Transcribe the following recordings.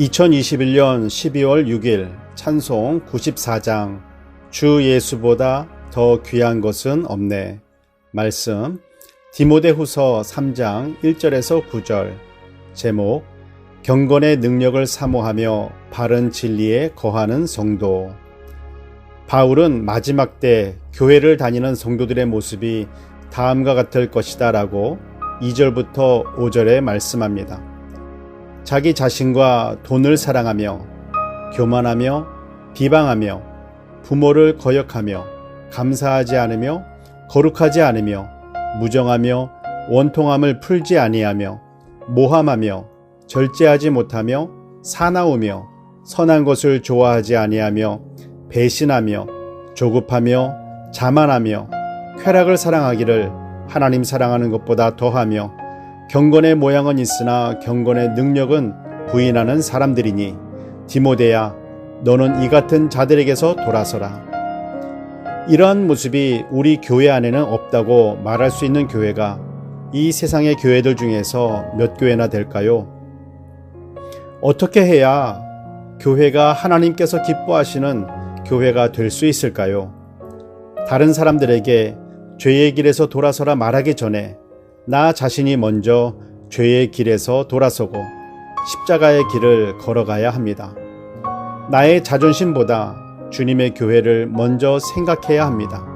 2021년 12월 6일 찬송 94장 주 예수보다 더 귀한 것은 없네. 말씀 디모데후서 3장 1절에서 9절. 제목 경건의 능력을 사모하며 바른 진리에 거하는 성도. 바울은 마지막 때 교회를 다니는 성도들의 모습이 다음과 같을 것이다 라고 2절부터 5절에 말씀합니다. 자기 자신과 돈을 사랑하며 교만하며 비방하며 부모를 거역하며 감사하지 않으며 거룩하지 않으며 무정하며 원통함을 풀지 아니하며 모함하며 절제하지 못하며 사나우며 선한 것을 좋아하지 아니하며 배신하며 조급하며 자만하며 쾌락을 사랑하기를 하나님 사랑하는 것보다 더하며 경건의 모양은 있으나 경건의 능력은 부인하는 사람들이니 디모데야 너는 이 같은 자들에게서 돌아서라. 이러한 모습이 우리 교회 안에는 없다고 말할 수 있는 교회가 이 세상의 교회들 중에서 몇 교회나 될까요? 어떻게 해야 교회가 하나님께서 기뻐하시는 교회가 될 수 있을까요? 다른 사람들에게 죄의 길에서 돌아서라 말하기 전에 나 자신이 먼저 죄의 길에서 돌아서고 십자가의 길을 걸어가야 합니다. 나의 자존심보다 주님의 교회를 먼저 생각해야 합니다.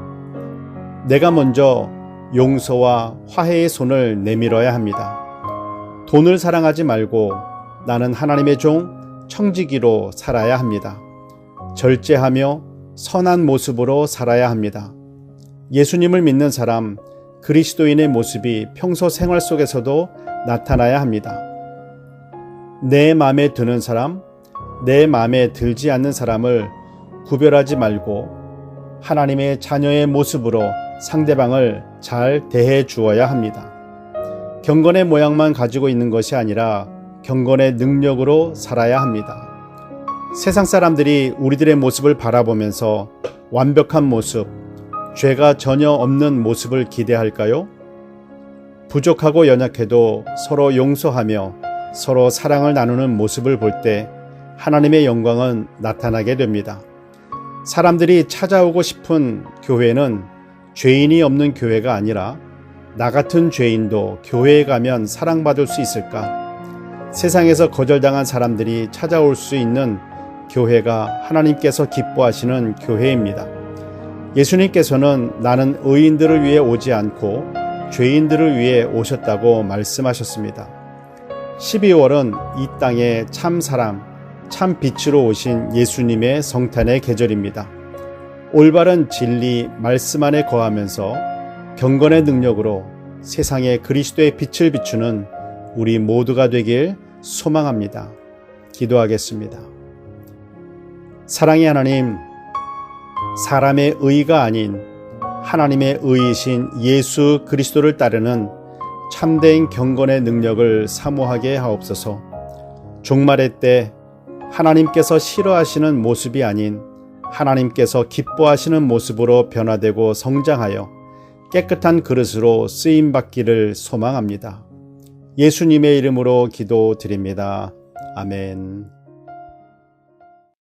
내가 먼저 용서와 화해의 손을 내밀어야 합니다. 돈을 사랑하지 말고 나는 하나님의 종 청지기로 살아야 합니다. 절제하며 선한 모습으로 살아야 합니다. 예수님을 믿는 사람, 그리스도인의 모습이 평소 생활 속에서도 나타나야 합니다. 내 마음에 드는 사람, 내 마음에 들지 않는 사람을 구별하지 말고 하나님의 자녀의 모습으로 상대방을 잘 대해 주어야 합니다. 경건의 모양만 가지고 있는 것이 아니라 경건의 능력으로 살아야 합니다. 세상 사람들이 우리들의 모습을 바라보면서 완벽한 모습, 죄가 전혀 없는 모습을 기대할까요? 부족하고 연약해도 서로 용서하며 서로 사랑을 나누는 모습을 볼 때 하나님의 영광은 나타나게 됩니다. 사람들이 찾아오고 싶은 교회는 죄인이 없는 교회가 아니라 나 같은 죄인도 교회에 가면 사랑받을 수 있을까? 세상에서 거절당한 사람들이 찾아올 수 있는 교회가 하나님께서 기뻐하시는 교회입니다. 예수님께서는 나는 의인들을 위해 오지 않고 죄인들을 위해 오셨다고 말씀하셨습니다. 12월은 이 땅에 참 사랑, 참 빛으로 오신 예수님의 성탄의 계절입니다. 올바른 진리, 말씀 안에 거하면서 경건의 능력으로 세상에 그리스도의 빛을 비추는 우리 모두가 되길 소망합니다. 기도하겠습니다. 사랑의 하나님, 사람의 의가 아닌 하나님의 의이신 예수 그리스도를 따르는 참된 경건의 능력을 사모하게 하옵소서. 종말의 때 하나님께서 싫어하시는 모습이 아닌 하나님께서 기뻐하시는 모습으로 변화되고 성장하여 깨끗한 그릇으로 쓰임받기를 소망합니다. 예수님의 이름으로 기도드립니다. 아멘.